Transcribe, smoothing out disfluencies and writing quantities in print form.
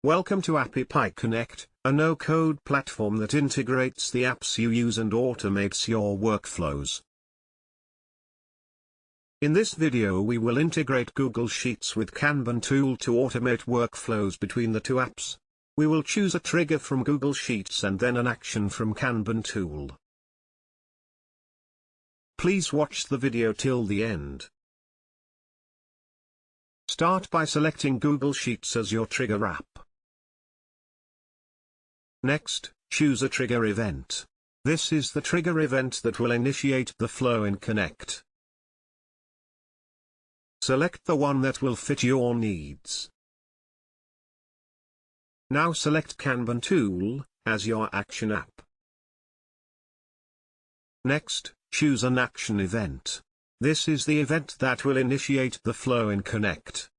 Welcome to AppyPie Connect, a no-code platform that integrates the apps you use and automates your workflows. In this video we will integrate Google Sheets with Kanban tool to automate workflows between the two apps. We will choose a trigger from Google Sheets and then an action from Kanban tool. Please watch the video till the end. Start by selecting Google Sheets as your trigger app. Next, choose a trigger event. This is the trigger event that will initiate the flow in Connect. Select the one that will fit your needs. Now select Kanban tool as your action app. Next, choose an action event. This is the event that will initiate the flow in Connect.